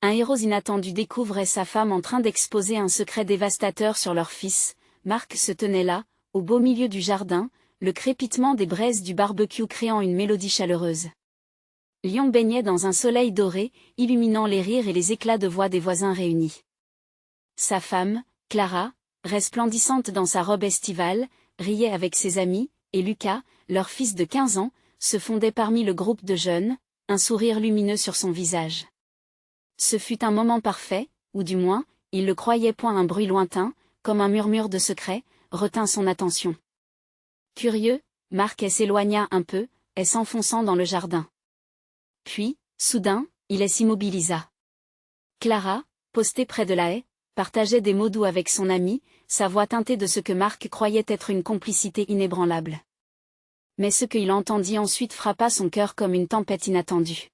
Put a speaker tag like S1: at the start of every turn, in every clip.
S1: Un héros inattendu découvre sa femme en train d'exposer un secret dévastateur sur leur fils. Mark se tenait là, au beau milieu du jardin, le crépitement des braises du barbecue créant une mélodie chaleureuse. Lyon baignait dans un soleil doré, illuminant les rires et les éclats de voix des voisins réunis. Sa femme, Clara, resplendissante dans sa robe estivale, riait avec ses amis, et Lucas, leur fils de 15 ans, se fondait parmi le groupe de jeunes, un sourire lumineux sur son visage. Ce fut un moment parfait, ou du moins, il le croyait point. Un bruit lointain, comme un murmure de secret, retint son attention. Curieux, Mark s'éloigna un peu, s'enfonçant dans le jardin. Puis, soudain, il s'immobilisa. Clara, postée près de la haie, partageait des mots doux avec son amie, sa voix teintée de ce que Mark croyait être une complicité inébranlable. Mais ce qu'il entendit ensuite frappa son cœur comme une tempête inattendue.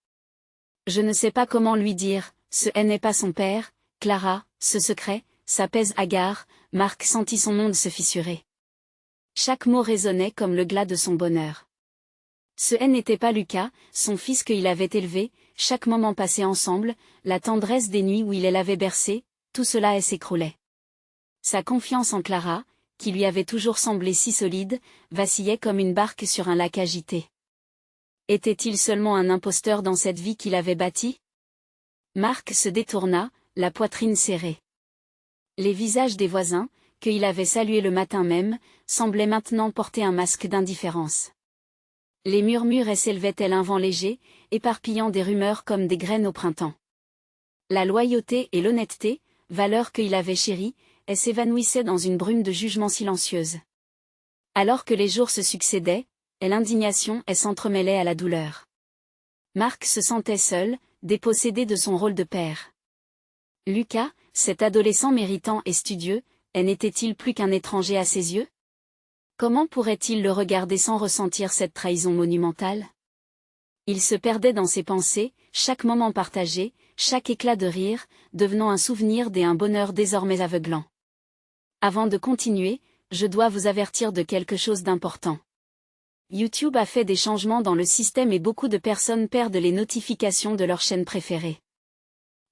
S1: Je ne sais pas comment lui dire, ce n'est pas son père, Clara, ce secret, ça pèse hagard. Mark sentit son monde se fissurer. Chaque mot résonnait comme le glas de son bonheur. Ce n'était pas Lucas, son fils qu'il avait élevé, chaque moment passé ensemble, la tendresse des nuits où il l'avait bercé, tout cela s'écroulait. Sa confiance en Clara, qui lui avait toujours semblé si solide, vacillait comme une barque sur un lac agité. Était-il seulement un imposteur dans cette vie qu'il avait bâtie? Mark se détourna, la poitrine serrée. Les visages des voisins, qu'il avait salués le matin même, semblaient maintenant porter un masque d'indifférence. Les murmures s'élevaient tel un vent léger, éparpillant des rumeurs comme des graines au printemps. La loyauté et l'honnêteté, valeurs qu'il avait chéries, s'évanouissaient dans une brume de jugement silencieuse. Alors que les jours se succédaient, l'indignation s'entremêlait à la douleur. Mark se sentait seul, dépossédé de son rôle de père. Lucas, cet adolescent méritant et studieux, n'était-il plus qu'un étranger à ses yeux? Comment pourrait-il le regarder sans ressentir cette trahison monumentale? Il se perdait dans ses pensées, chaque moment partagé, chaque éclat de rire, devenant un souvenir et un bonheur désormais aveuglant. Avant de continuer, je dois vous avertir de quelque chose d'important. YouTube a fait des changements dans le système et beaucoup de personnes perdent les notifications de leur chaîne préférée.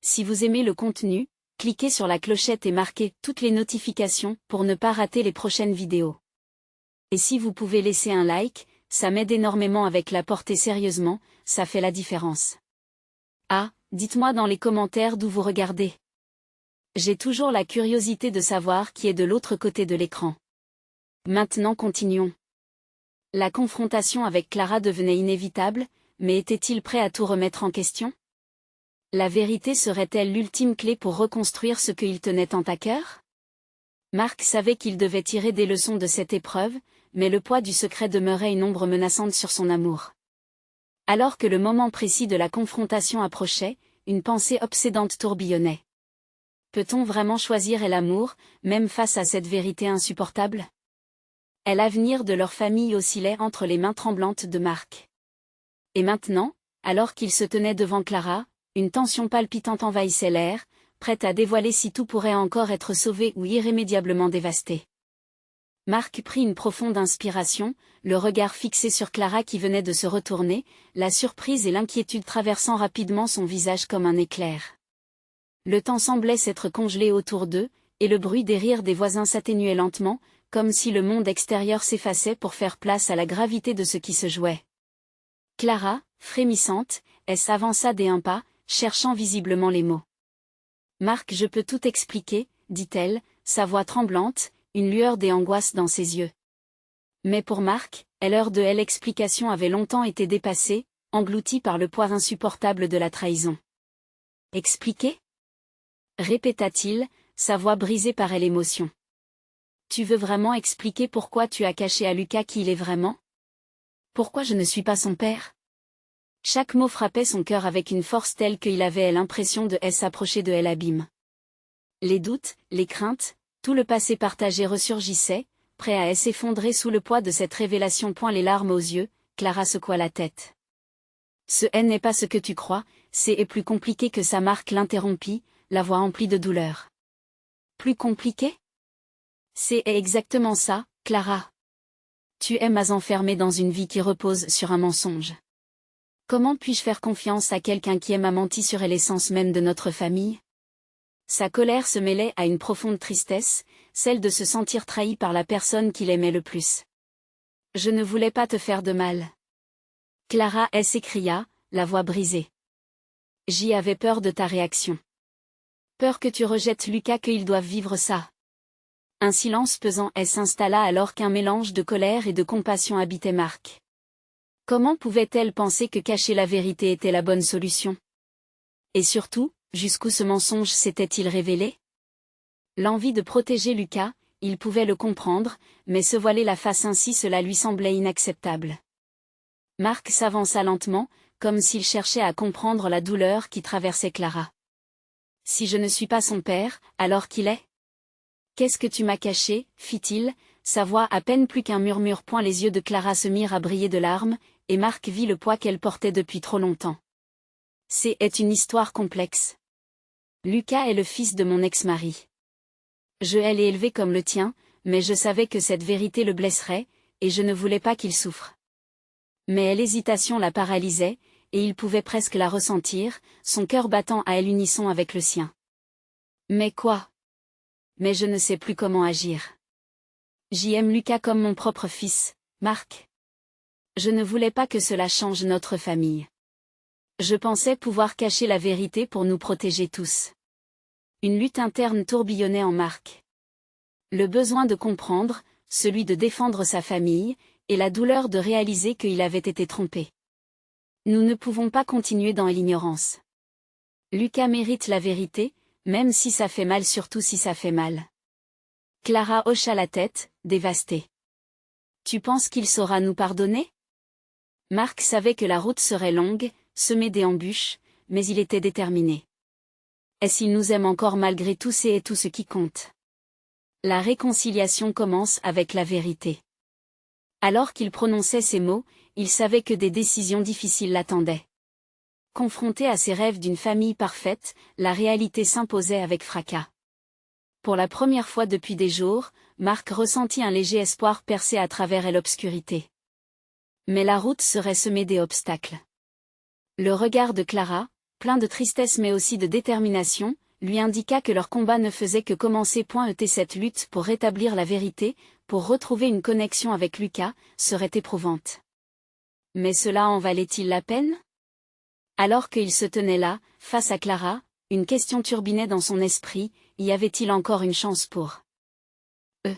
S1: Si vous aimez le contenu, cliquez sur la clochette et marquez toutes les notifications pour ne pas rater les prochaines vidéos. Et si vous pouvez laisser un like, ça m'aide énormément avec la portée sérieusement, ça fait la différence. Ah, dites-moi dans les commentaires d'où vous regardez. J'ai toujours la curiosité de savoir qui est de l'autre côté de l'écran. Maintenant continuons. La confrontation avec Clara devenait inévitable, mais était-il prêt à tout remettre en question? La vérité serait-elle l'ultime clé pour reconstruire ce qu'il tenait tant à cœur? Mark savait qu'il devait tirer des leçons de cette épreuve, mais le poids du secret demeurait une ombre menaçante sur son amour. Alors que le moment précis de la confrontation approchait, une pensée obsédante tourbillonnait. Peut-on vraiment choisir l'amour, même face à cette vérité insupportable? L'avenir de leur famille oscillait entre les mains tremblantes de Mark. Et maintenant, alors qu'il se tenait devant Clara, une tension palpitante envahissait l'air, prête à dévoiler si tout pourrait encore être sauvé ou irrémédiablement dévasté. Mark prit une profonde inspiration, le regard fixé sur Clara qui venait de se retourner, la surprise et l'inquiétude traversant rapidement son visage comme un éclair. Le temps semblait s'être congelé autour d'eux, et le bruit des rires des voisins s'atténuait lentement, comme si le monde extérieur s'effaçait pour faire place à la gravité de ce qui se jouait. Clara, frémissante, s'avança d'un pas, cherchant visiblement les mots. « Mark, je peux tout expliquer, » dit-elle, sa voix tremblante, une lueur d'angoisse dans ses yeux. Mais pour Mark, l'heure de l'explication avait longtemps été dépassée, engloutie par le poids insupportable de la trahison. « Expliquer » répéta-t-il, sa voix brisée par l'émotion. « Tu veux vraiment expliquer pourquoi tu as caché à Lucas qui il est vraiment? Pourquoi je ne suis pas son père ?» Chaque mot frappait son cœur avec une force telle qu'il avait l'impression de s'approcher de l'abîme. Les doutes, les craintes, tout le passé partagé ressurgissait, prêt à s'effondrer sous le poids de cette révélation. Les larmes aux yeux, Clara secoua la tête. « Ce n'est pas ce que tu crois, c'est plus compliqué que ça. » Mark l'interrompit, la voix emplie de douleur. « Plus compliqué? C'est exactement ça, Clara. Tu es enfermée dans une vie qui repose sur un mensonge. Comment puis-je faire confiance à quelqu'un qui m'a menti sur l'essence même de notre famille? Sa colère se mêlait à une profonde tristesse, celle de se sentir trahi par la personne qu'il aimait le plus. Je ne voulais pas te faire de mal. Clara s'écria, la voix brisée. J'y avais peur de ta réaction. Peur que tu rejettes Lucas, qu'ils doivent vivre ça. Un silence pesant s'installa alors qu'un mélange de colère et de compassion habitait Marc. Comment pouvait-elle penser que cacher la vérité était la bonne solution? Et surtout, jusqu'où ce mensonge s'était-il révélé? L'envie de protéger Lucas, il pouvait le comprendre, mais se voiler la face ainsi, cela lui semblait inacceptable. Marc s'avança lentement, comme s'il cherchait à comprendre la douleur qui traversait Clara. Si je ne suis pas son père, alors qu'il est? Qu'est-ce que tu m'as caché, fit-il, sa voix à peine plus qu'un murmure. Les yeux de Clara se mirent à briller de larmes, et Marc vit le poids qu'elle portait depuis trop longtemps. C'est une histoire complexe. Lucas est le fils de mon ex-mari. Je l'ai élevé comme le tien, mais je savais que cette vérité le blesserait, et je ne voulais pas qu'il souffre. Mais l'hésitation la paralysait, et il pouvait presque la ressentir, son cœur battant à l'unisson avec le sien. Mais quoi? Mais je ne sais plus comment agir. J'aime Lucas comme mon propre fils, Marc. Je ne voulais pas que cela change notre famille. Je pensais pouvoir cacher la vérité pour nous protéger tous. Une lutte interne tourbillonnait en Marc. Le besoin de comprendre, celui de défendre sa famille, et la douleur de réaliser qu'il avait été trompé. Nous ne pouvons pas continuer dans l'ignorance. Lucas mérite la vérité, même si ça fait mal, surtout si ça fait mal. Clara hocha la tête, dévastée. Tu penses qu'il saura nous pardonner? Marc savait que la route serait longue, semée d'embûches, mais il était déterminé. Est-ce qu'il nous aime encore malgré tout? C'est tout ce qui compte. La réconciliation commence avec la vérité. Alors qu'il prononçait ces mots, il savait que des décisions difficiles l'attendaient. Confronté à ses rêves d'une famille parfaite, la réalité s'imposait avec fracas. Pour la première fois depuis des jours, Marc ressentit un léger espoir percer à travers l'obscurité. Mais la route serait semée d'obstacles. Le regard de Clara, plein de tristesse mais aussi de détermination, lui indiqua que leur combat ne faisait que commencer. Cette lutte pour rétablir la vérité, pour retrouver une connexion avec Lucas, serait éprouvante. Mais cela en valait-il la peine? Alors qu'il se tenait là, face à Clara, une question turbinait dans son esprit, y avait-il encore une chance pour eux?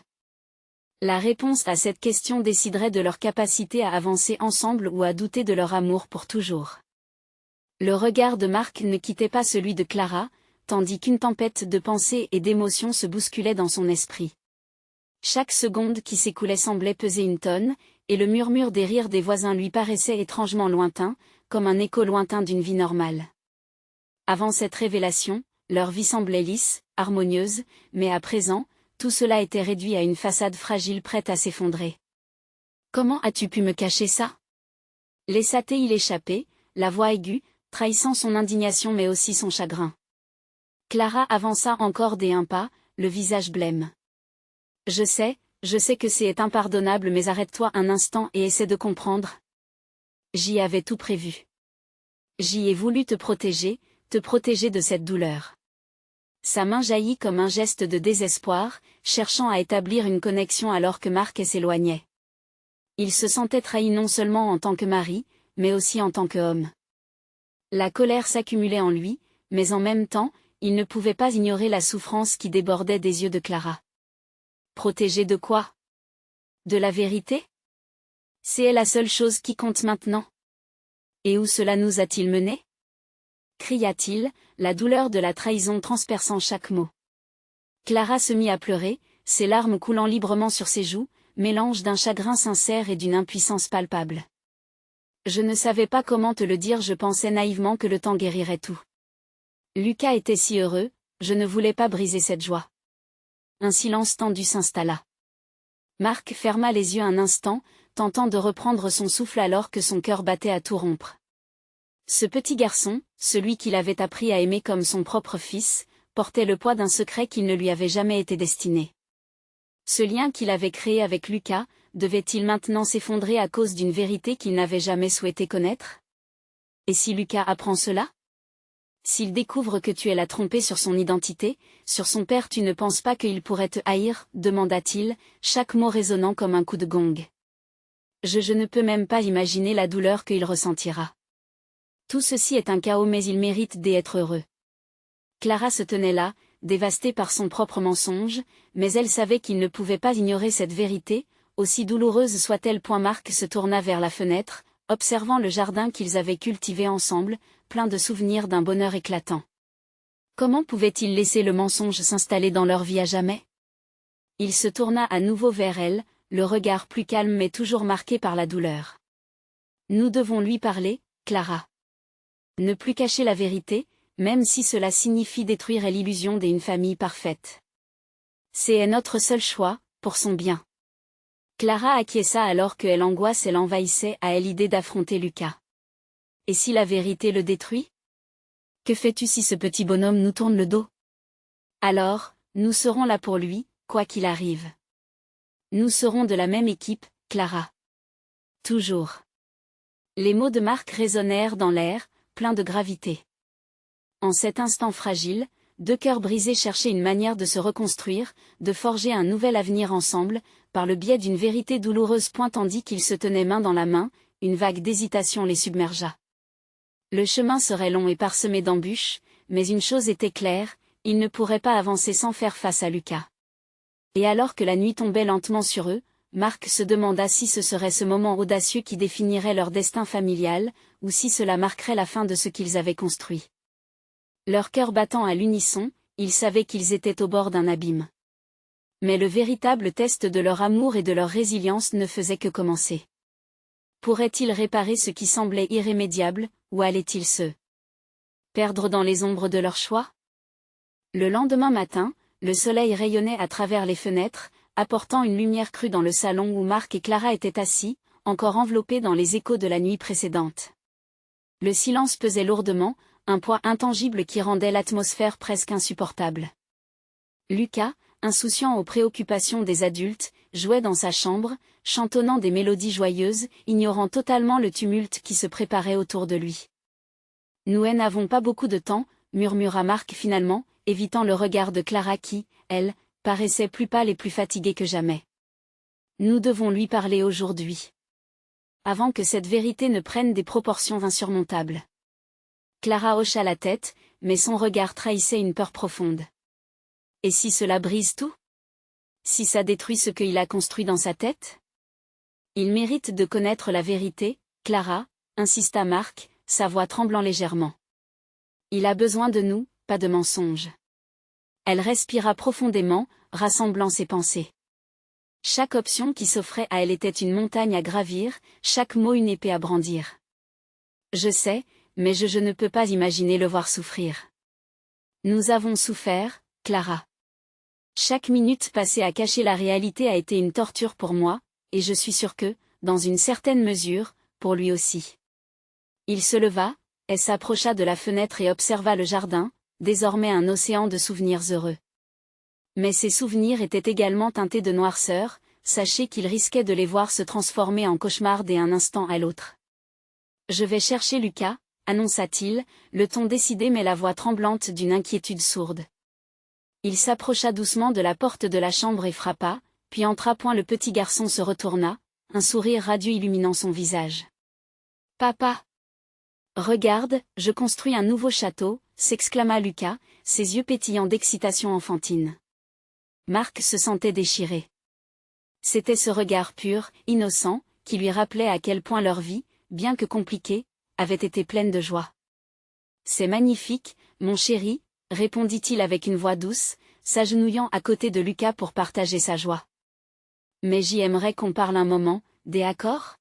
S1: La réponse à cette question déciderait de leur capacité à avancer ensemble ou à douter de leur amour pour toujours. Le regard de Marc ne quittait pas celui de Clara, tandis qu'une tempête de pensées et d'émotions se bousculait dans son esprit. Chaque seconde qui s'écoulait semblait peser une tonne, et le murmure des rires des voisins lui paraissait étrangement lointain, comme un écho lointain d'une vie normale. Avant cette révélation, leur vie semblait lisse, harmonieuse, mais à présent, tout cela était réduit à une façade fragile prête à s'effondrer. Comment as-tu pu me cacher ça? Laissa-t-il échapper, la voix aiguë, trahissant son indignation mais aussi son chagrin. Clara avança encore un pas, le visage blême. Je sais que c'est impardonnable, mais arrête-toi un instant et essaie de comprendre. J'y avais tout prévu. J'y ai voulu te protéger de cette douleur. Sa main jaillit comme un geste de désespoir, cherchant à établir une connexion alors que Marc s'éloignait. Il se sentait trahi non seulement en tant que mari, mais aussi en tant qu'homme. La colère s'accumulait en lui, mais en même temps, il ne pouvait pas ignorer la souffrance qui débordait des yeux de Clara. Protéger de quoi? De la vérité? C'est la seule chose qui compte maintenant. Et où cela nous a-t-il menés? Cria-t-il, la douleur de la trahison transperçant chaque mot. Clara se mit à pleurer, ses larmes coulant librement sur ses joues, mélange d'un chagrin sincère et d'une impuissance palpable. Je ne savais pas comment te le dire, je pensais naïvement que le temps guérirait tout. Lucas était si heureux, je ne voulais pas briser cette joie. Un silence tendu s'installa. Marc ferma les yeux un instant, tentant de reprendre son souffle alors que son cœur battait à tout rompre. Ce petit garçon, celui qu'il avait appris à aimer comme son propre fils, portait le poids d'un secret qui ne lui avait jamais été destiné. Ce lien qu'il avait créé avec Lucas, devait-il maintenant s'effondrer à cause d'une vérité qu'il n'avait jamais souhaité connaître? Et si Lucas apprend cela? S'il découvre que tu es la trompée sur son identité, sur son père, tu ne penses pas qu'il pourrait te haïr, demanda-t-il, chaque mot résonnant comme un coup de gong. Je ne peux même pas imaginer la douleur qu'il ressentira. Tout ceci est un chaos, mais il mérite d'être heureux. Clara se tenait là, dévastée par son propre mensonge, mais elle savait qu'il ne pouvait pas ignorer cette vérité, aussi douloureuse soit-elle. Marc se tourna vers la fenêtre, observant le jardin qu'ils avaient cultivé ensemble, plein de souvenirs d'un bonheur éclatant. Comment pouvait-il laisser le mensonge s'installer dans leur vie à jamais? Il se tourna à nouveau vers elle, le regard plus calme mais toujours marqué par la douleur. Nous devons lui parler, Clara. Ne plus cacher la vérité, même si cela signifie détruire l'illusion d'une famille parfaite. C'est notre seul choix, pour son bien. Clara acquiesça alors que l'angoisse l'envahissait à l'idée d'affronter Lucas. Et si la vérité le détruit? Que fais-tu si ce petit bonhomme nous tourne le dos? Alors, nous serons là pour lui, quoi qu'il arrive. Nous serons de la même équipe, Clara. Toujours. Les mots de Marc résonnèrent dans l'air, pleins de gravité. En cet instant fragile, deux cœurs brisés cherchaient une manière de se reconstruire, de forger un nouvel avenir ensemble, par le biais d'une vérité douloureuse. Tandis qu'ils se tenaient main dans la main, une vague d'hésitation les submergea. Le chemin serait long et parsemé d'embûches, mais une chose était claire, ils ne pourraient pas avancer sans faire face à Lucas. Et alors que la nuit tombait lentement sur eux, Marc se demanda si ce serait ce moment audacieux qui définirait leur destin familial, ou si cela marquerait la fin de ce qu'ils avaient construit. Leur cœur battant à l'unisson, ils savaient qu'ils étaient au bord d'un abîme. Mais le véritable test de leur amour et de leur résilience ne faisait que commencer. Pourraient-ils réparer ce qui semblait irrémédiable, ou allaient-ils se perdre dans les ombres de leur choix? Le lendemain matin, le soleil rayonnait à travers les fenêtres, apportant une lumière crue dans le salon où Marc et Clara étaient assis, encore enveloppés dans les échos de la nuit précédente. Le silence pesait lourdement, un poids intangible qui rendait l'atmosphère presque insupportable. Lucas, insouciant aux préoccupations des adultes, jouait dans sa chambre, chantonnant des mélodies joyeuses, ignorant totalement le tumulte qui se préparait autour de lui. Nous n'avons pas beaucoup de temps, murmura Marc finalement, évitant le regard de Clara qui, elle, paraissait plus pâle et plus fatiguée que jamais. Nous devons lui parler aujourd'hui. Avant que cette vérité ne prenne des proportions insurmontables. Clara hocha la tête, mais son regard trahissait une peur profonde. Et si cela brise tout? Si ça détruit ce qu'il a construit dans sa tête? Il mérite de connaître la vérité, Clara, insista Marc, sa voix tremblant légèrement. Il a besoin de nous, pas de mensonges. Elle respira profondément, rassemblant ses pensées. Chaque option qui s'offrait à elle était une montagne à gravir, chaque mot une épée à brandir. Je sais, mais je ne peux pas imaginer le voir souffrir. Nous avons souffert, Clara. Chaque minute passée à cacher la réalité a été une torture pour moi, et je suis sûre que, dans une certaine mesure, pour lui aussi. Il se leva, et s'approcha de la fenêtre et observa le jardin, désormais un océan de souvenirs heureux. Mais ces souvenirs étaient également teintés de noirceur, sachez qu'il risquait de les voir se transformer en cauchemars d'un instant à l'autre. Je vais chercher Lucas, annonça-t-il, le ton décidé mais la voix tremblante d'une inquiétude sourde. Il s'approcha doucement de la porte de la chambre et frappa, puis entra. Le petit garçon se retourna, un sourire radieux illuminant son visage. « Papa! Regarde, je construis un nouveau château », s'exclama Lucas, ses yeux pétillants d'excitation enfantine. Marc se sentait déchiré. C'était ce regard pur, innocent, qui lui rappelait à quel point leur vie, bien que compliquée, avait été pleine de joie. « C'est magnifique, mon chéri », répondit-il avec une voix douce, s'agenouillant à côté de Lucas pour partager sa joie. « Mais j'y aimerais qu'on parle un moment, d'accord ? »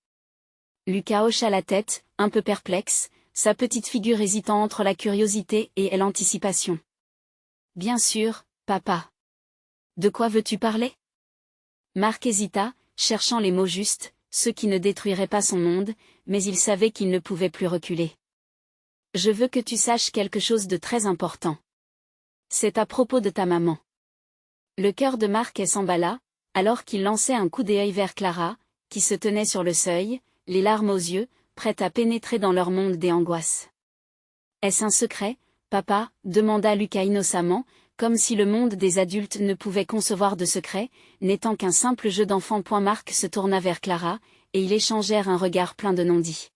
S1: Lucas hocha la tête, un peu perplexe, sa petite figure hésitant entre la curiosité et l'anticipation. « Bien sûr, papa. De quoi veux-tu parler ? » Marc hésita, cherchant les mots justes, ceux qui ne détruiraient pas son monde, mais il savait qu'il ne pouvait plus reculer. « Je veux que tu saches quelque chose de très important. C'est à propos de ta maman. » Le cœur de Marc s'emballa, alors qu'il lançait un coup d'œil vers Clara, qui se tenait sur le seuil, les larmes aux yeux, prête à pénétrer dans leur monde des angoisses. Est-ce un secret, papa? Demanda Lucas innocemment, comme si le monde des adultes ne pouvait concevoir de secret, n'étant qu'un simple jeu d'enfant. Marc se tourna vers Clara, et ils échangèrent un regard plein de non-dits.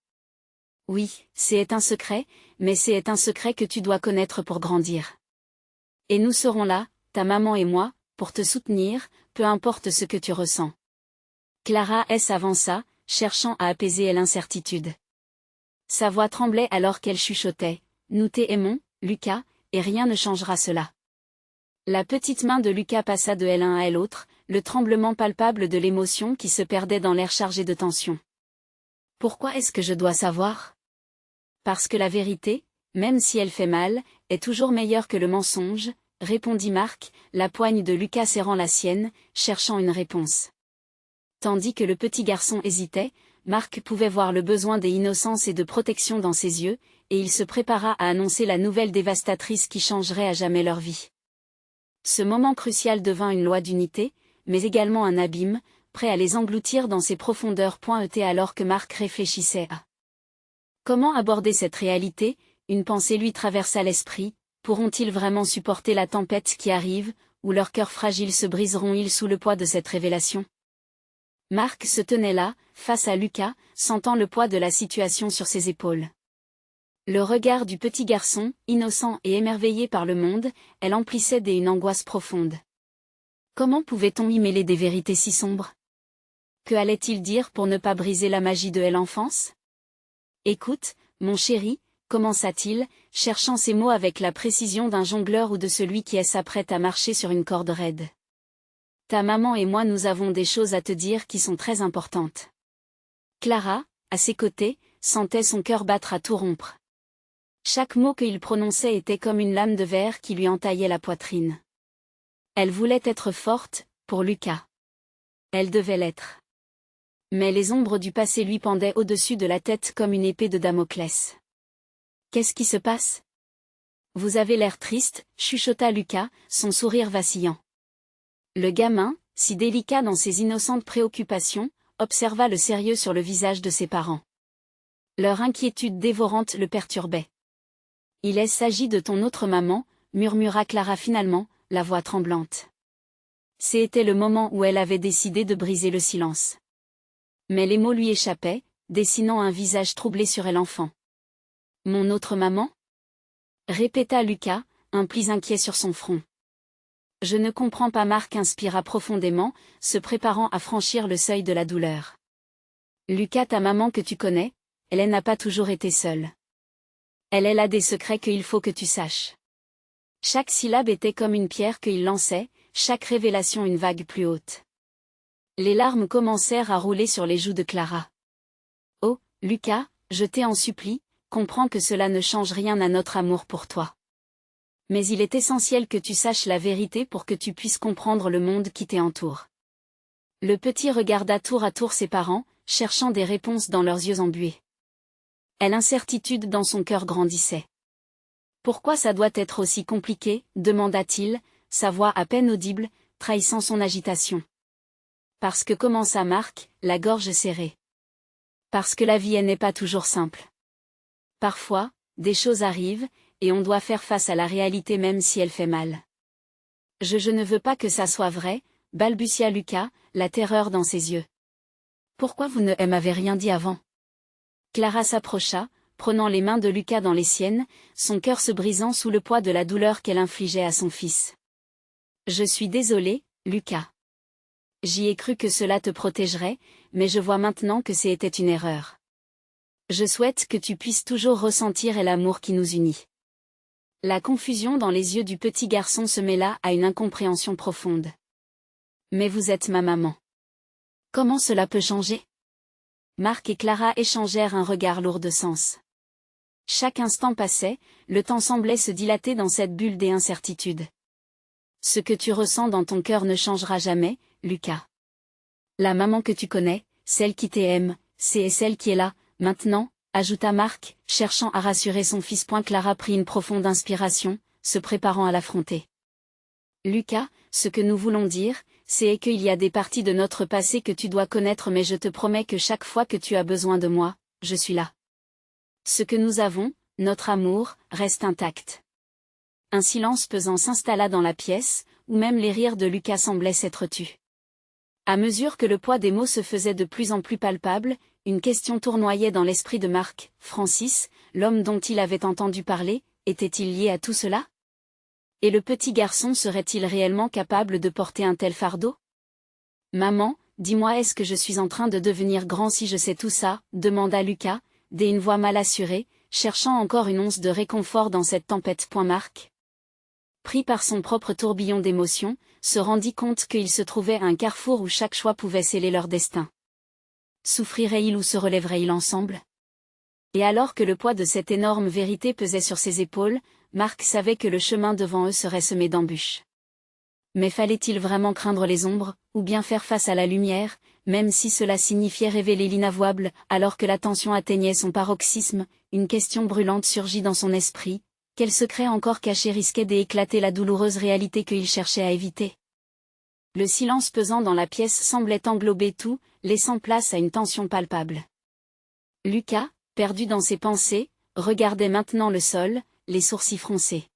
S1: Oui, c'est un secret, mais c'est un secret que tu dois connaître pour grandir. Et nous serons là, ta maman et moi, pour te soutenir, peu importe ce que tu ressens. Clara s'avança, cherchant à apaiser l'incertitude. Sa voix tremblait alors qu'elle chuchotait. Nous t'aimons, Lucas, et rien ne changera cela. La petite main de Lucas passa de l'un à l'autre, le tremblement palpable de l'émotion qui se perdait dans l'air chargé de tension. Pourquoi est-ce que je dois savoir? Parce que la vérité, même si elle fait mal, est toujours meilleure que le mensonge, répondit Marc, la poigne de Lucas serrant la sienne, cherchant une réponse. Tandis que le petit garçon hésitait, Marc pouvait voir le besoin d'innocence et de protection dans ses yeux, et il se prépara à annoncer la nouvelle dévastatrice qui changerait à jamais leur vie. Ce moment crucial devint une loi d'unité, mais également un abîme, prêt à les engloutir dans ses profondeurs. Alors que Marc réfléchissait à comment aborder cette réalité, une pensée lui traversa l'esprit. Pourront-ils vraiment supporter la tempête qui arrive, ou leurs cœurs fragiles se briseront-ils sous le poids de cette révélation? Marc se tenait là, face à Lucas, sentant le poids de la situation sur ses épaules. Le regard du petit garçon, innocent et émerveillé par le monde, elle emplissait d'une angoisse profonde. Comment pouvait-on y mêler des vérités si sombres? Que allait-il dire pour ne pas briser la magie de l'enfance? Écoute, mon chéri, commença-t-il, cherchant ses mots avec la précision d'un jongleur ou de celui qui s'apprête à marcher sur une corde raide. Ta maman et moi nous avons des choses à te dire qui sont très importantes. Clara, à ses côtés, sentait son cœur battre à tout rompre. Chaque mot qu'il prononçait était comme une lame de verre qui lui entaillait la poitrine. Elle voulait être forte, pour Lucas. Elle devait l'être. Mais les ombres du passé lui pendaient au-dessus de la tête comme une épée de Damoclès. Qu'est-ce qui se passe? Vous avez l'air triste, chuchota Lucas, son sourire vacillant. Le gamin, si délicat dans ses innocentes préoccupations, observa le sérieux sur le visage de ses parents. Leur inquiétude dévorante le perturbait. Il s'agit de ton autre maman, murmura Clara finalement, la voix tremblante. C'était le moment où elle avait décidé de briser le silence. Mais les mots lui échappaient, dessinant un visage troublé sur l'enfant. Mon autre maman? Répéta Lucas, un pli inquiet sur son front. Je ne comprends pas. Marc inspira profondément, se préparant à franchir le seuil de la douleur. Lucas, ta maman que tu connais, elle n'a pas toujours été seule. Elle a des secrets qu'il faut que tu saches. Chaque syllabe était comme une pierre qu'il lançait, chaque révélation une vague plus haute. Les larmes commencèrent à rouler sur les joues de Clara. Oh, Lucas, je t'en supplie, comprends que cela ne change rien à notre amour pour toi. Mais il est essentiel que tu saches la vérité pour que tu puisses comprendre le monde qui t'entoure. Le petit regarda tour à tour ses parents, cherchant des réponses dans leurs yeux embués. L'incertitude dans son cœur grandissait. Pourquoi ça doit être aussi compliqué, demanda-t-il, sa voix à peine audible, trahissant son agitation. Parce que commença Marc, la gorge serrée. Parce que la vie n'est pas toujours simple. Parfois, des choses arrivent, et on doit faire face à la réalité même si elle fait mal. Je ne veux pas que ça soit vrai, balbutia Lucas, la terreur dans ses yeux. Pourquoi vous ne m'avez rien dit avant? Clara s'approcha, prenant les mains de Lucas dans les siennes, son cœur se brisant sous le poids de la douleur qu'elle infligeait à son fils. Je suis désolée, Lucas. J'y ai cru que cela te protégerait, mais je vois maintenant que c'était une erreur. Je souhaite que tu puisses toujours ressentir l'amour qui nous unit. La confusion dans les yeux du petit garçon se mêla à une incompréhension profonde. Mais vous êtes ma maman. Comment cela peut changer? Marc et Clara échangèrent un regard lourd de sens. Chaque instant passait, le temps semblait se dilater dans cette bulle d'incertitude. Ce que tu ressens dans ton cœur ne changera jamais, Lucas. La maman que tu connais, celle qui t'aime, c'est celle qui est là, maintenant, ajouta Marc, cherchant à rassurer son fils. Clara prit une profonde inspiration, se préparant à l'affronter. Lucas, ce que nous voulons dire, c'est qu'il y a des parties de notre passé que tu dois connaître, mais je te promets que chaque fois que tu as besoin de moi, je suis là. Ce que nous avons, notre amour, reste intact. Un silence pesant s'installa dans la pièce, où même les rires de Lucas semblaient s'être tus. À mesure que le poids des mots se faisait de plus en plus palpable, une question tournoyait dans l'esprit de Marc. Francis, l'homme dont il avait entendu parler, était-il lié à tout cela? Et le petit garçon serait-il réellement capable de porter un tel fardeau? Maman, dis-moi, est-ce que je suis en train de devenir grand si je sais tout ça? Demanda Lucas, d'une voix mal assurée, cherchant encore une once de réconfort dans cette tempête. Marc, pris par son propre tourbillon d'émotions, se rendit compte qu'il se trouvait à un carrefour où chaque choix pouvait sceller leur destin. Souffrirait-il ou se relèverait-il ensemble? Et alors que le poids de cette énorme vérité pesait sur ses épaules, Marc savait que le chemin devant eux serait semé d'embûches. Mais fallait-il vraiment craindre les ombres, ou bien faire face à la lumière, même si cela signifiait révéler l'inavouable? Alors que la tension atteignait son paroxysme, une question brûlante surgit dans son esprit. Quel secret encore caché risquait d'éclater la douloureuse réalité qu'il cherchait à éviter? Le silence pesant dans la pièce semblait englober tout, laissant place à une tension palpable. Lucas, perdu dans ses pensées, regardait maintenant le sol, les sourcils froncés.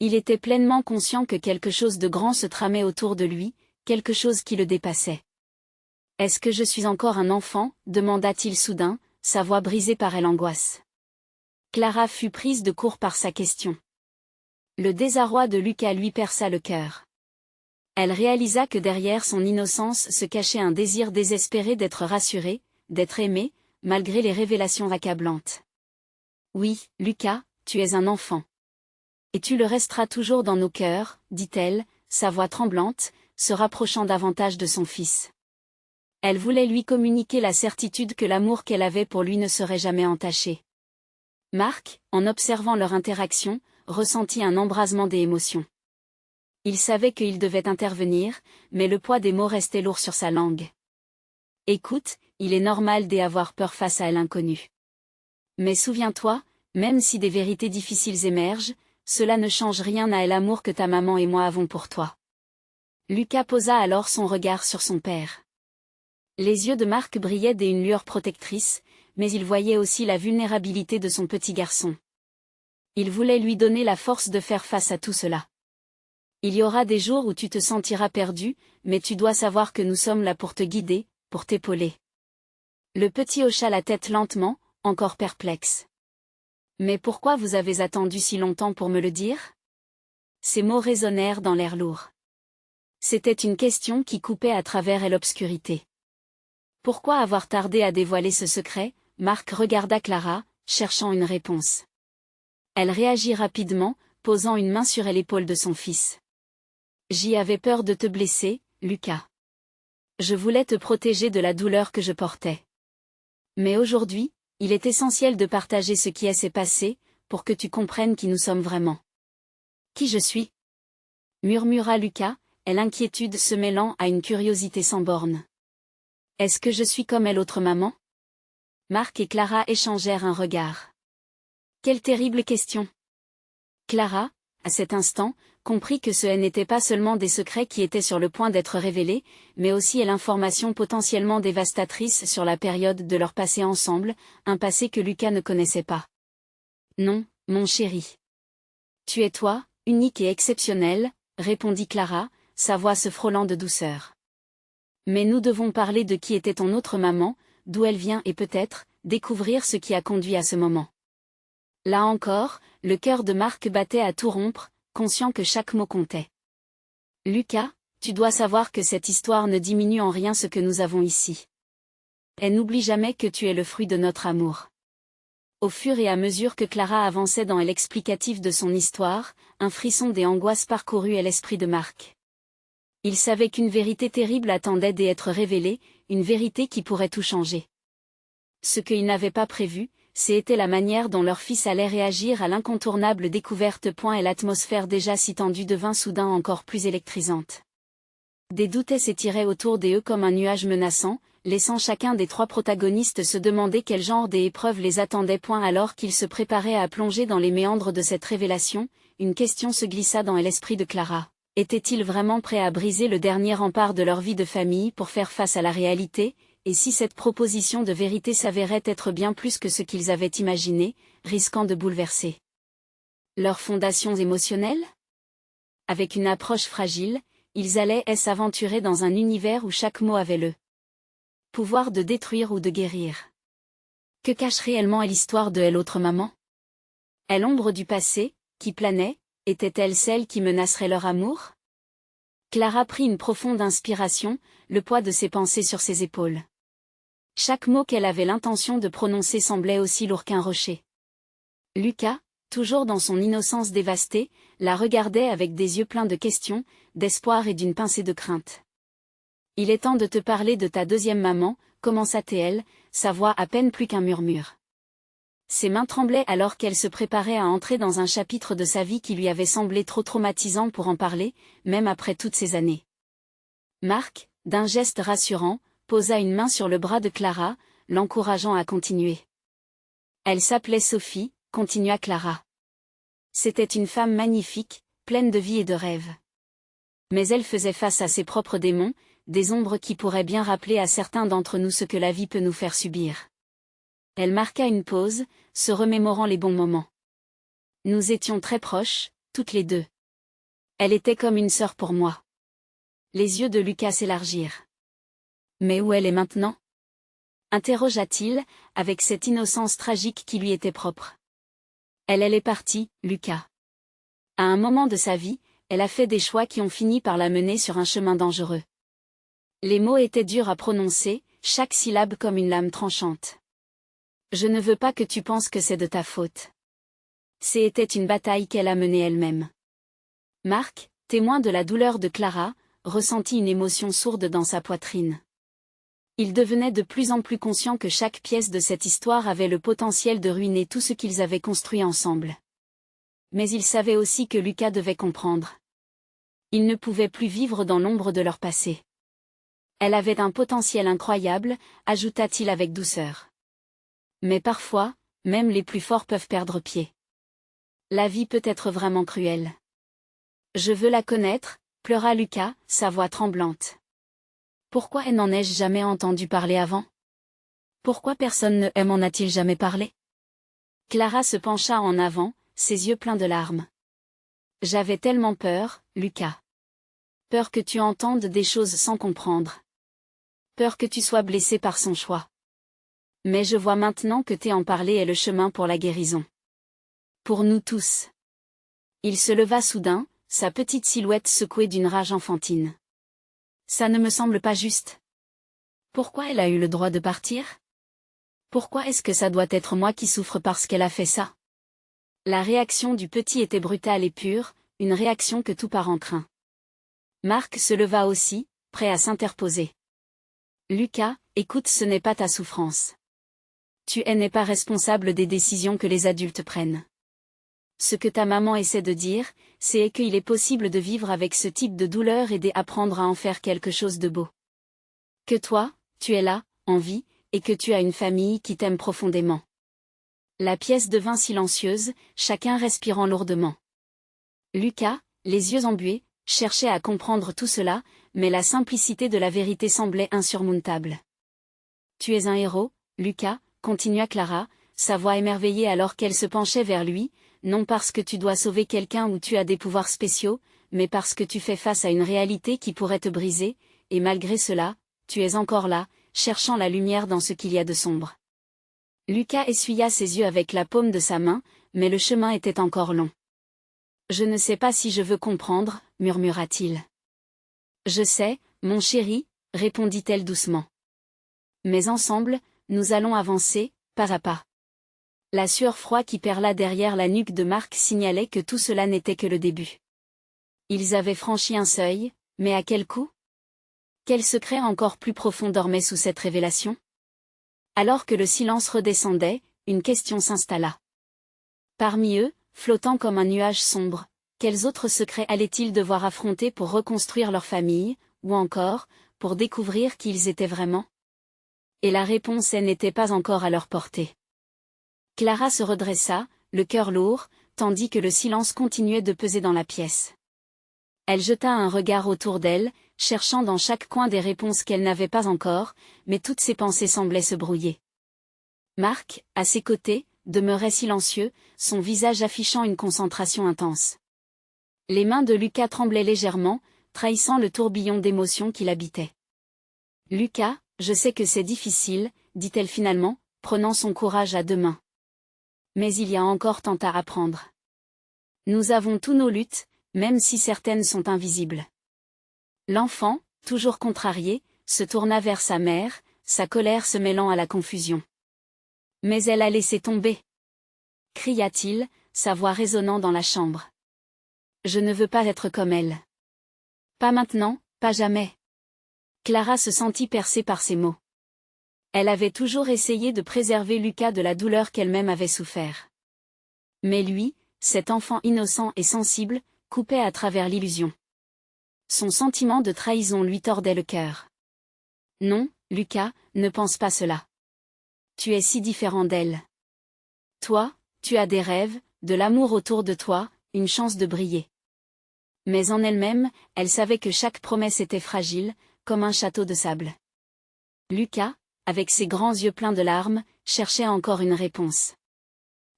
S1: Il était pleinement conscient que quelque chose de grand se tramait autour de lui, quelque chose qui le dépassait. « Est-ce que je suis encore un enfant ?» demanda-t-il soudain, sa voix brisée par l'angoisse. Clara fut prise de court par sa question. Le désarroi de Lucas lui perça le cœur. Elle réalisa que derrière son innocence se cachait un désir désespéré d'être rassuré, d'être aimé, malgré les révélations accablantes. « Oui, Lucas, tu es un enfant. Et tu le resteras toujours dans nos cœurs, dit-elle, sa voix tremblante, se rapprochant davantage de son fils. Elle voulait lui communiquer la certitude que l'amour qu'elle avait pour lui ne serait jamais entaché. Marc, en observant leur interaction, ressentit un embrasement des émotions. Il savait qu'il devait intervenir, mais le poids des mots restait lourd sur sa langue. « Écoute, il est normal d'avoir peur face à l'inconnu. Mais souviens-toi, même si des vérités difficiles émergent, cela ne change rien à l'amour que ta maman et moi avons pour toi. » Lucas posa alors son regard sur son père. Les yeux de Marc brillaient d'une lueur protectrice, mais il voyait aussi la vulnérabilité de son petit garçon. Il voulait lui donner la force de faire face à tout cela. « Il y aura des jours où tu te sentiras perdu, mais tu dois savoir que nous sommes là pour te guider, pour t'épauler. » Le petit hocha la tête lentement, encore perplexe. « Mais pourquoi vous avez attendu si longtemps pour me le dire ?» Ces mots résonnèrent dans l'air lourd. C'était une question qui coupait à travers l'obscurité. Pourquoi avoir tardé à dévoiler ce secret? Marc regarda Clara, cherchant une réponse. Elle réagit rapidement, posant une main sur l'épaule de son fils. « J'y avais peur de te blesser, Lucas. Je voulais te protéger de la douleur que je portais. Mais aujourd'hui, il est essentiel de partager ce qui s'est passé, pour que tu comprennes qui nous sommes vraiment. »« Qui je suis ?» murmura Lucas, l'inquiétude se mêlant à une curiosité sans borne. « Est-ce que je suis comme l'autre maman ?» Marc et Clara échangèrent un regard. Quelle terrible question! Clara, à cet instant, comprit que ce n'était pas seulement des secrets qui étaient sur le point d'être révélés, mais aussi l'information potentiellement dévastatrice sur la période de leur passé ensemble, un passé que Lucas ne connaissait pas. « Non, mon chéri. Tu es toi, unique et exceptionnel, » répondit Clara, sa voix se frôlant de douceur. « Mais nous devons parler de qui était ton autre maman, d'où elle vient et peut-être, découvrir ce qui a conduit à ce moment. » Là encore, le cœur de Marc battait à tout rompre, conscient que chaque mot comptait. « Lucas, tu dois savoir que cette histoire ne diminue en rien ce que nous avons ici. Et n'oublie jamais que tu es le fruit de notre amour. » Au fur et à mesure que Clara avançait dans l'explicatif de son histoire, un frisson des angoisses parcourut l'esprit de Marc. Il savait qu'une vérité terrible attendait d'être révélée, une vérité qui pourrait tout changer. Ce qu'il n'avait pas prévu, c'était la manière dont leur fils allait réagir à l'incontournable découverte. Et l'atmosphère déjà si tendue devint soudain encore plus électrisante. Des doutes s'étiraient autour d'eux comme un nuage menaçant, laissant chacun des trois protagonistes se demander quel genre d'épreuve les attendait. Alors qu'ils se préparaient à plonger dans les méandres de cette révélation, une question se glissa dans l'esprit de Clara. Étaient-ils vraiment prêts à briser le dernier rempart de leur vie de famille pour faire face à la réalité, et si cette proposition de vérité s'avérait être bien plus que ce qu'ils avaient imaginé, risquant de bouleverser leurs fondations émotionnelles? Avec une approche fragile, ils allaient s'aventurer dans un univers où chaque mot avait le pouvoir de détruire ou de guérir. Que cache réellement l'histoire de l'autre maman? Est l'ombre du passé, qui planait, était-elle celle qui menacerait leur amour? Clara prit une profonde inspiration, le poids de ses pensées sur ses épaules. Chaque mot qu'elle avait l'intention de prononcer semblait aussi lourd qu'un rocher. Lucas, toujours dans son innocence dévastée, la regardait avec des yeux pleins de questions, d'espoir et d'une pincée de crainte. « Il est temps de te parler de ta deuxième maman », commença-t-elle, sa voix à peine plus qu'un murmure. Ses mains tremblaient alors qu'elle se préparait à entrer dans un chapitre de sa vie qui lui avait semblé trop traumatisant pour en parler, même après toutes ces années. Marc, d'un geste rassurant, posa une main sur le bras de Clara, l'encourageant à continuer. Elle s'appelait Sophie, continua Clara. C'était une femme magnifique, pleine de vie et de rêves. Mais elle faisait face à ses propres démons, des ombres qui pourraient bien rappeler à certains d'entre nous ce que la vie peut nous faire subir. Elle marqua une pause, se remémorant les bons moments. Nous étions très proches, toutes les deux. Elle était comme une sœur pour moi. Les yeux de Lucas s'élargirent. Mais où elle est maintenant? Interrogea-t-il, avec cette innocence tragique qui lui était propre. Elle est partie, Lucas. À un moment de sa vie, elle a fait des choix qui ont fini par la mener sur un chemin dangereux. Les mots étaient durs à prononcer, chaque syllabe comme une lame tranchante. Je ne veux pas que tu penses que c'est de ta faute. C'était une bataille qu'elle a menée elle-même. Marc, témoin de la douleur de Clara, ressentit une émotion sourde dans sa poitrine. Il devenait de plus en plus conscient que chaque pièce de cette histoire avait le potentiel de ruiner tout ce qu'ils avaient construit ensemble. Mais il savait aussi que Lucas devait comprendre. Ils ne pouvaient plus vivre dans l'ombre de leur passé. Elle avait un potentiel incroyable, ajouta-t-il avec douceur. Mais parfois, même les plus forts peuvent perdre pied. La vie peut être vraiment cruelle. Je veux la connaître, pleura Lucas, sa voix tremblante. Pourquoi n'en ai-je jamais entendu parler avant? Pourquoi personne ne m'en a-t-il jamais parlé? Clara se pencha en avant, ses yeux pleins de larmes. J'avais tellement peur, Lucas. Peur que tu entendes des choses sans comprendre. Peur que tu sois blessé par son choix. Mais je vois maintenant que en parler est le chemin pour la guérison. Pour nous tous. Il se leva soudain, sa petite silhouette secouée d'une rage enfantine. Ça ne me semble pas juste. Pourquoi elle a eu le droit de partir? Pourquoi est-ce que ça doit être moi qui souffre parce qu'elle a fait ça? La réaction du petit était brutale et pure, une réaction que tout parent craint. Marc se leva aussi, prêt à s'interposer. Lucas, écoute, ce n'est pas ta souffrance. Tu n'es pas responsable des décisions que les adultes prennent. Ce que ta maman essaie de dire, c'est qu'il est possible de vivre avec ce type de douleur et d'apprendre à en faire quelque chose de beau. Que toi, tu es là, en vie, et que tu as une famille qui t'aime profondément. La pièce devint silencieuse, chacun respirant lourdement. Lucas, les yeux embués, cherchait à comprendre tout cela, mais la simplicité de la vérité semblait insurmontable. Tu es un héros, Lucas, continua Clara, sa voix émerveillée alors qu'elle se penchait vers lui, non parce que tu dois sauver quelqu'un ou tu as des pouvoirs spéciaux, mais parce que tu fais face à une réalité qui pourrait te briser, et malgré cela, tu es encore là, cherchant la lumière dans ce qu'il y a de sombre. Lucas essuya ses yeux avec la paume de sa main, mais le chemin était encore long. Je ne sais pas si je veux comprendre, murmura-t-il. Je sais, mon chéri, répondit-elle doucement. Mais ensemble, nous allons avancer, pas à pas. La sueur froide qui perla derrière la nuque de Marc signalait que tout cela n'était que le début. Ils avaient franchi un seuil, mais à quel coût? Quel secret encore plus profond dormait sous cette révélation? Alors que le silence redescendait, une question s'installa. Parmi eux, flottant comme un nuage sombre, quels autres secrets allaient-ils devoir affronter pour reconstruire leur famille, ou encore, pour découvrir qui ils étaient vraiment? Et la réponse n'était pas encore à leur portée. Clara se redressa, le cœur lourd, tandis que le silence continuait de peser dans la pièce. Elle jeta un regard autour d'elle, cherchant dans chaque coin des réponses qu'elle n'avait pas encore, mais toutes ses pensées semblaient se brouiller. Marc, à ses côtés, demeurait silencieux, son visage affichant une concentration intense. Les mains de Lucas tremblaient légèrement, trahissant le tourbillon d'émotions qui l'habitait. « Lucas, je sais que c'est difficile, » dit-elle finalement, prenant son courage à deux mains. « Mais il y a encore tant à apprendre. Nous avons tous nos luttes, même si certaines sont invisibles. » L'enfant, toujours contrarié, se tourna vers sa mère, sa colère se mêlant à la confusion. « Mais elle a laissé tomber !» cria-t-il, sa voix résonnant dans la chambre. « Je ne veux pas être comme elle. Pas maintenant, pas jamais. » Clara se sentit percée par ces mots. Elle avait toujours essayé de préserver Lucas de la douleur qu'elle-même avait souffert. Mais lui, cet enfant innocent et sensible, coupait à travers l'illusion. Son sentiment de trahison lui tordait le cœur. « Non, Lucas, ne pense pas cela. Tu es si différent d'elle. Toi, tu as des rêves, de l'amour autour de toi, une chance de briller. » Mais en elle-même, elle savait que chaque promesse était fragile, comme un château de sable. Lucas, avec ses grands yeux pleins de larmes, cherchait encore une réponse.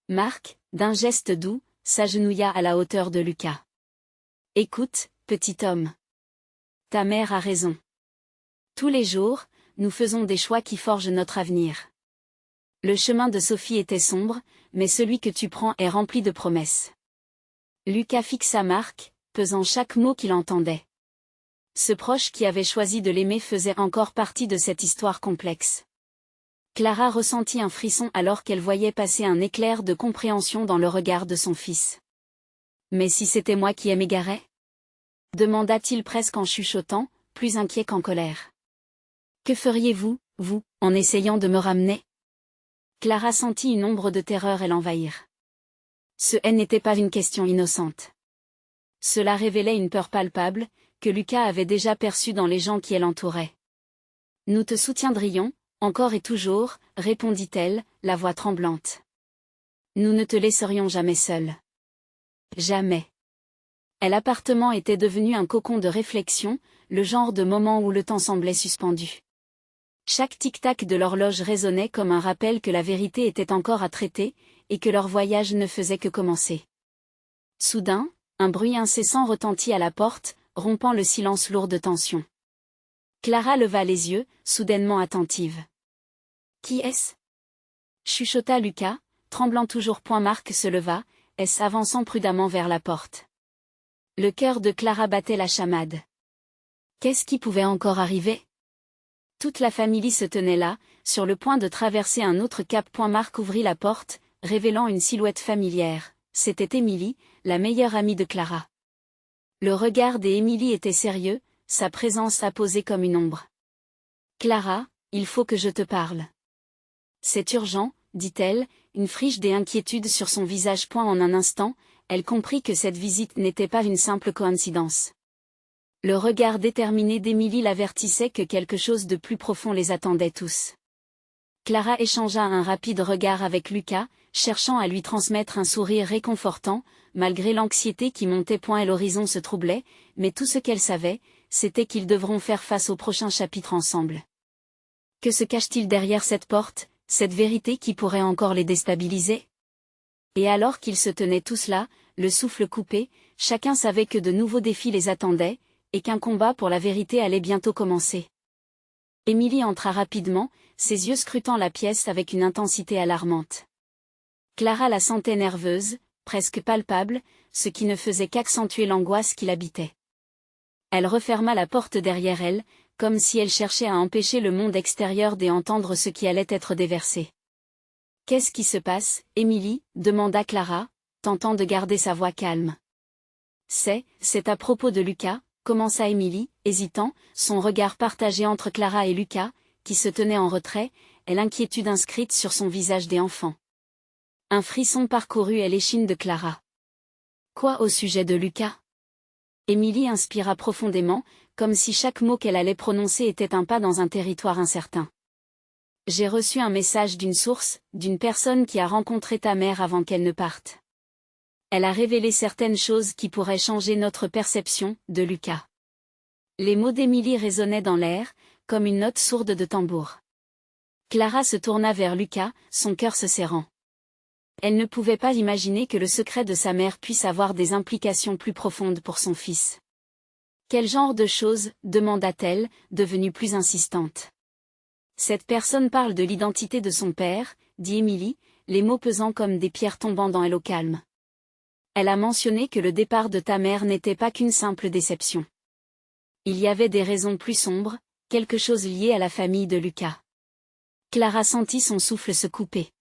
S1: Marc, d'un geste doux, s'agenouilla à la hauteur de Lucas. « Écoute, petit homme. Ta mère a raison. Tous les jours, nous faisons des choix qui forgent notre avenir. Le chemin de Sophie était sombre, mais celui que tu prends est rempli de promesses. » Lucas fixa Marc, pesant chaque mot qu'il entendait. Ce proche qui avait choisi de l'aimer faisait encore partie de cette histoire complexe. Clara ressentit un frisson alors qu'elle voyait passer un éclair de compréhension dans le regard de son fils. « Mais si c'était moi qui m'égarais ?» demanda-t-il presque en chuchotant, plus inquiet qu'en colère. « Que feriez-vous, vous, en essayant de me ramener ?» Clara sentit une ombre de terreur et l'envahir. Ce « n'était pas une question innocente. Cela révélait une peur palpable, que Lucas avait déjà perçue dans les gens qui l'entouraient. « Nous te soutiendrions, encore et toujours, » répondit-elle, la voix tremblante. « Nous ne te laisserions jamais seule. Jamais. » L'appartement était devenu un cocon de réflexion, le genre de moment où le temps semblait suspendu. Chaque tic-tac de l'horloge résonnait comme un rappel que la vérité était encore à traiter, et que leur voyage ne faisait que commencer. Soudain, un bruit incessant retentit à la porte, rompant le silence lourd de tension. Clara leva les yeux, soudainement attentive. « Qui est-ce » chuchota Lucas, tremblant toujours. Marc se leva, s'avançant prudemment vers la porte. Le cœur de Clara battait la chamade. Qu'est-ce qui pouvait encore arriver? Toute la famille se tenait là, sur le point de traverser un autre cap. Marc ouvrit la porte, révélant une silhouette familière. C'était Émilie, la meilleure amie de Clara. Le regard d'Émilie était sérieux, sa présence apposée comme une ombre. « Clara, il faut que je te parle. »« C'est urgent, » dit-elle, une friche d'inquiétude sur son visage. En un instant, elle comprit que cette visite n'était pas une simple coïncidence. Le regard déterminé d'Émilie l'avertissait que quelque chose de plus profond les attendait tous. Clara échangea un rapide regard avec Lucas, cherchant à lui transmettre un sourire réconfortant, malgré l'anxiété qui montait. L'horizon se troublait, mais tout ce qu'elle savait, c'était qu'ils devront faire face au prochain chapitre ensemble. Que se cache-t-il derrière cette porte, cette vérité qui pourrait encore les déstabiliser? Et alors qu'ils se tenaient tous là, le souffle coupé, chacun savait que de nouveaux défis les attendaient, et qu'un combat pour la vérité allait bientôt commencer. Émilie entra rapidement, ses yeux scrutant la pièce avec une intensité alarmante. Clara la sentait nerveuse, presque palpable, ce qui ne faisait qu'accentuer l'angoisse qui l'habitait. Elle referma la porte derrière elle, comme si elle cherchait à empêcher le monde extérieur d'entendre ce qui allait être déversé. « Qu'est-ce qui se passe, Émilie » demanda Clara, tentant de garder sa voix calme. « C'est à propos de Lucas » commença Émilie, hésitant, son regard partagé entre Clara et Lucas, qui se tenait en retrait, et l'inquiétude inscrite sur son visage d'enfant. Un frisson parcourut l'échine de Clara. « Quoi au sujet de Lucas » Émilie inspira profondément, comme si chaque mot qu'elle allait prononcer était un pas dans un territoire incertain. « J'ai reçu un message d'une source, d'une personne qui a rencontré ta mère avant qu'elle ne parte. Elle a révélé certaines choses qui pourraient changer notre perception de Lucas. » Les mots d'Émilie résonnaient dans l'air, comme une note sourde de tambour. Clara se tourna vers Lucas, son cœur se serrant. Elle ne pouvait pas imaginer que le secret de sa mère puisse avoir des implications plus profondes pour son fils. Quel genre de choses, demanda-t-elle, devenue plus insistante. Cette personne parle de l'identité de son père, dit Émilie, les mots pesant comme des pierres tombant dans elle au calme. Elle a mentionné que le départ de ta mère n'était pas qu'une simple déception. Il y avait des raisons plus sombres, quelque chose lié à la famille de Lucas. Clara sentit son souffle se couper.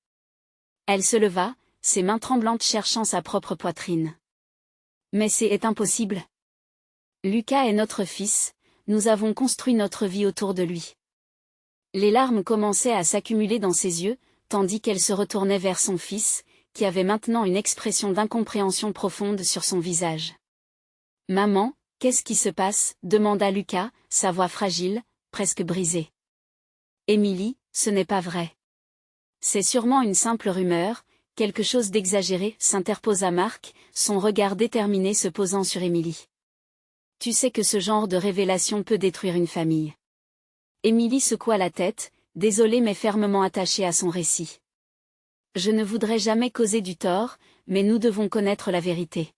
S1: Elle se leva, ses mains tremblantes cherchant sa propre poitrine. Mais c'est impossible. Lucas est notre fils, nous avons construit notre vie autour de lui. Les larmes commençaient à s'accumuler dans ses yeux, tandis qu'elle se retournait vers son fils, qui avait maintenant une expression d'incompréhension profonde sur son visage. « Maman, qu'est-ce qui se passe ?» demanda Lucas, sa voix fragile, presque brisée. « Émilie, ce n'est pas vrai. C'est sûrement une simple rumeur, quelque chose d'exagéré, » s'interposa Marc, son regard déterminé se posant sur Émilie. « Tu sais que ce genre de révélation peut détruire une famille. » Émilie secoua la tête, désolée mais fermement attachée à son récit. « Je ne voudrais jamais causer du tort, mais nous devons connaître la vérité.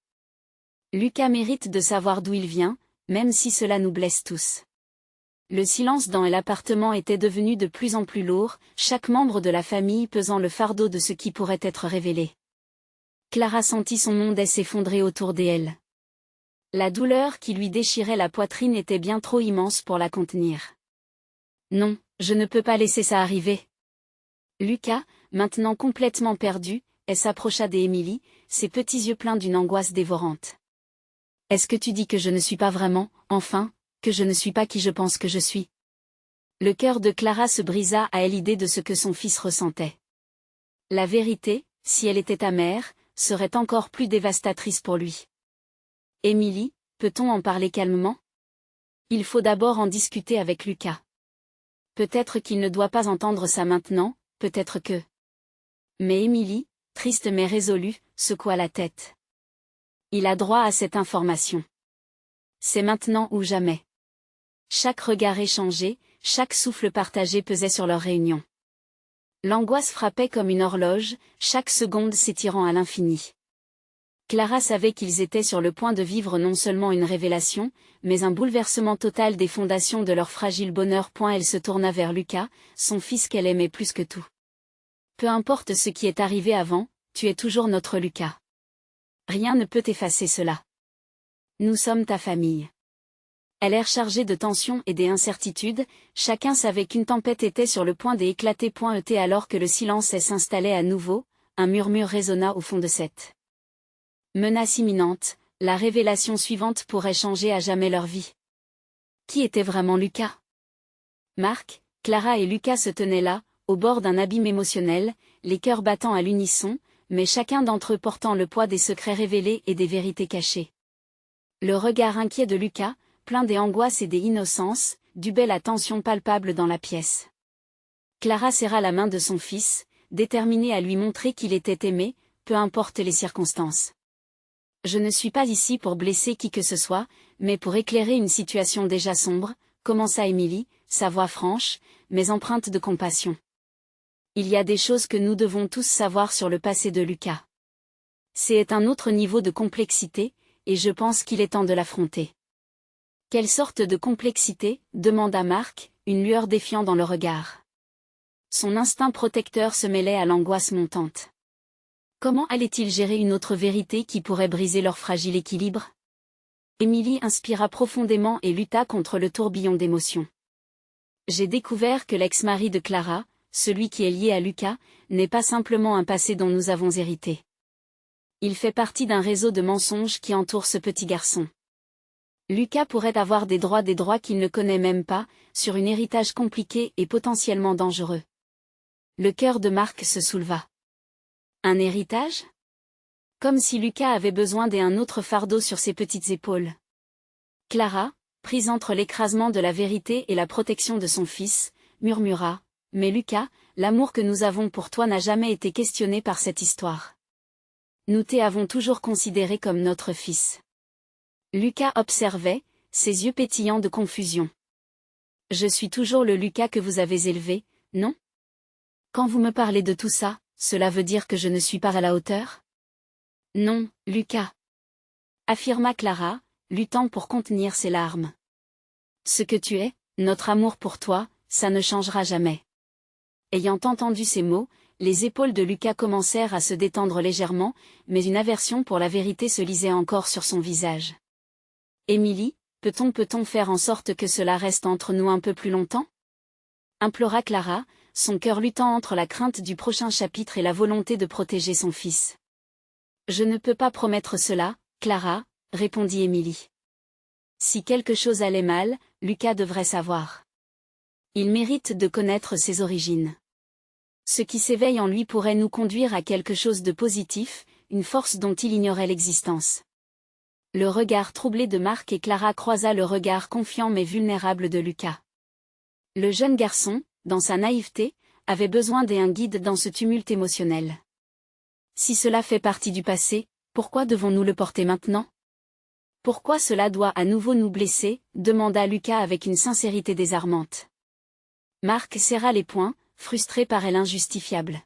S1: Lucas mérite de savoir d'où il vient, même si cela nous blesse tous. » Le silence dans l'appartement était devenu de plus en plus lourd, chaque membre de la famille pesant le fardeau de ce qui pourrait être révélé. Clara sentit son monde s'effondrer autour d'elle. La douleur qui lui déchirait la poitrine était bien trop immense pour la contenir. « Non, je ne peux pas laisser ça arriver. » Lucas, maintenant complètement perdu, s'approcha d'Émilie, ses petits yeux pleins d'une angoisse dévorante. « Est-ce que tu dis que je ne suis pas vraiment, enfin, que je ne suis pas qui je pense que je suis ?» Le cœur de Clara se brisa à l'idée de ce que son fils ressentait. La vérité, si elle était amère, serait encore plus dévastatrice pour lui. « Émilie, peut-on en parler calmement ? Il faut d'abord en discuter avec Lucas. Peut-être qu'il ne doit pas entendre ça maintenant, peut-être que... » Mais Émilie, triste mais résolue, secoua la tête. Il a droit à cette information. C'est maintenant ou jamais. Chaque regard échangé, chaque souffle partagé pesait sur leur réunion. L'angoisse frappait comme une horloge, chaque seconde s'étirant à l'infini. Clara savait qu'ils étaient sur le point de vivre non seulement une révélation, mais un bouleversement total des fondations de leur fragile bonheur. Elle se tourna vers Lucas, son fils qu'elle aimait plus que tout. « Peu importe ce qui est arrivé avant, tu es toujours notre Lucas. Rien ne peut effacer cela. Nous sommes ta famille. » À l'air chargé de tension et d'incertitudes, chacun savait qu'une tempête était sur le point d'éclater. Alors que le silence s'installait à nouveau, un murmure résonna au fond de cette menace imminente, la révélation suivante pourrait changer à jamais leur vie. Qui était vraiment Lucas? Marc, Clara et Lucas se tenaient là, au bord d'un abîme émotionnel, les cœurs battant à l'unisson, mais chacun d'entre eux portant le poids des secrets révélés et des vérités cachées. Le regard inquiet de Lucas, plein des angoisses et des innocences, dubait la tension palpable dans la pièce. Clara serra la main de son fils, déterminée à lui montrer qu'il était aimé, peu importe les circonstances. « Je ne suis pas ici pour blesser qui que ce soit, mais pour éclairer une situation déjà sombre, » commença Émilie, sa voix franche, mais empreinte de compassion. « Il y a des choses que nous devons tous savoir sur le passé de Lucas. C'est un autre niveau de complexité, et je pense qu'il est temps de l'affronter. » « Quelle sorte de complexité ?» demanda Marc, une lueur défiant dans le regard. Son instinct protecteur se mêlait à l'angoisse montante. Comment allait-il gérer une autre vérité qui pourrait briser leur fragile équilibre? Émilie inspira profondément et lutta contre le tourbillon d'émotions. « J'ai découvert que l'ex-mari de Clara, celui qui est lié à Lucas, n'est pas simplement un passé dont nous avons hérité. Il fait partie d'un réseau de mensonges qui entoure ce petit garçon. Lucas pourrait avoir des droits qu'il ne connaît même pas, sur un héritage compliqué et potentiellement dangereux. » Le cœur de Marc se souleva. Un héritage? Comme si Lucas avait besoin d'un autre fardeau sur ses petites épaules. Clara, prise entre l'écrasement de la vérité et la protection de son fils, murmura, « Mais Lucas, l'amour que nous avons pour toi n'a jamais été questionné par cette histoire. Nous t'avons toujours considéré comme notre fils. » Lucas observait, ses yeux pétillants de confusion. Je suis toujours le Lucas que vous avez élevé, non? Quand vous me parlez de tout ça, cela veut dire que je ne suis pas à la hauteur? Non, Lucas, affirma Clara, luttant pour contenir ses larmes. Ce que tu es, notre amour pour toi, ça ne changera jamais. Ayant entendu ces mots, les épaules de Lucas commencèrent à se détendre légèrement, mais une aversion pour la vérité se lisait encore sur son visage. Émilie, peut-on faire en sorte que cela reste entre nous un peu plus longtemps? Implora Clara, son cœur luttant entre la crainte du prochain chapitre et la volonté de protéger son fils. Je ne peux pas promettre cela, Clara, répondit Émilie. Si quelque chose allait mal, Lucas devrait savoir. Il mérite de connaître ses origines. Ce qui s'éveille en lui pourrait nous conduire à quelque chose de positif, une force dont il ignorait l'existence. Le regard troublé de Marc et Clara croisa le regard confiant mais vulnérable de Lucas. Le jeune garçon, dans sa naïveté, avait besoin d'un guide dans ce tumulte émotionnel. Si cela fait partie du passé, pourquoi devons-nous le porter maintenant? Pourquoi cela doit à nouveau nous blesser? Demanda Lucas avec une sincérité désarmante. Marc serra les poings, frustré par elle injustifiable.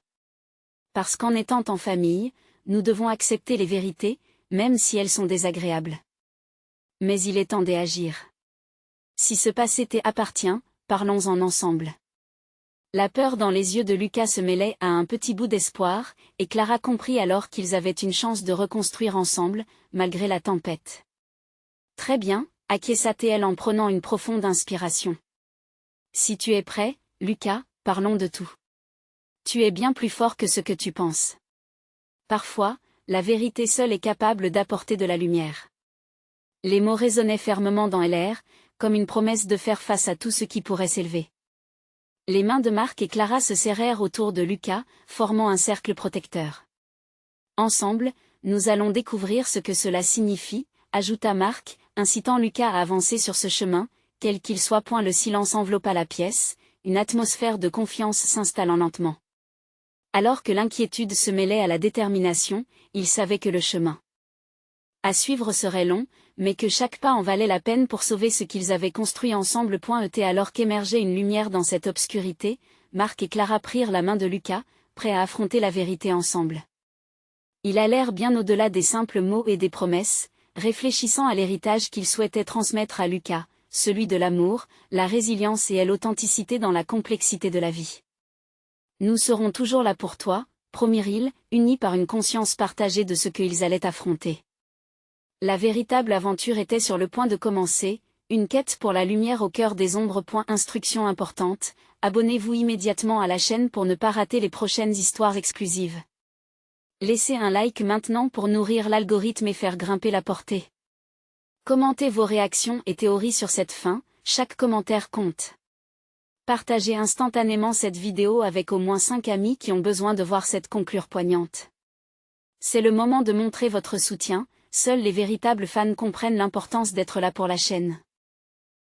S1: Parce qu'en étant en famille, nous devons accepter les vérités, même si elles sont désagréables. Mais il est temps d'agir. Si ce passé t'appartient, parlons-en ensemble. La peur dans les yeux de Lucas se mêlait à un petit bout d'espoir, et Clara comprit alors qu'ils avaient une chance de reconstruire ensemble, malgré la tempête. Très bien, acquiesça-t-elle en prenant une profonde inspiration. Si tu es prêt, Lucas, parlons de tout. Tu es bien plus fort que ce que tu penses. Parfois, la vérité seule est capable d'apporter de la lumière. Les mots résonnaient fermement dans l'air, comme une promesse de faire face à tout ce qui pourrait s'élever. Les mains de Marc et Clara se serrèrent autour de Lucas, formant un cercle protecteur. Ensemble, nous allons découvrir ce que cela signifie, ajouta Marc, incitant Lucas à avancer sur ce chemin, quel qu'il soit. Le silence enveloppa la pièce, une atmosphère de confiance s'installant lentement. Alors que l'inquiétude se mêlait à la détermination, ils savaient que le chemin à suivre serait long, mais que chaque pas en valait la peine pour sauver ce qu'ils avaient construit ensemble. Alors qu'émergeait une lumière dans cette obscurité, Marc et Clara prirent la main de Lucas, prêts à affronter la vérité ensemble. Ils allèrent bien au-delà des simples mots et des promesses, réfléchissant à l'héritage qu'ils souhaitaient transmettre à Lucas, celui de l'amour, la résilience et l'authenticité dans la complexité de la vie. Nous serons toujours là pour toi, promirent-ils, unis par une conscience partagée de ce qu'ils allaient affronter. La véritable aventure était sur le point de commencer, une quête pour la lumière au cœur des ombres. Instruction importante, abonnez-vous immédiatement à la chaîne pour ne pas rater les prochaines histoires exclusives. Laissez un like maintenant pour nourrir l'algorithme et faire grimper la portée. Commentez vos réactions et théories sur cette fin, chaque commentaire compte. Partagez instantanément cette vidéo avec au moins 5 amis qui ont besoin de voir cette conclure poignante. C'est le moment de montrer votre soutien. Seuls les véritables fans comprennent l'importance d'être là pour la chaîne.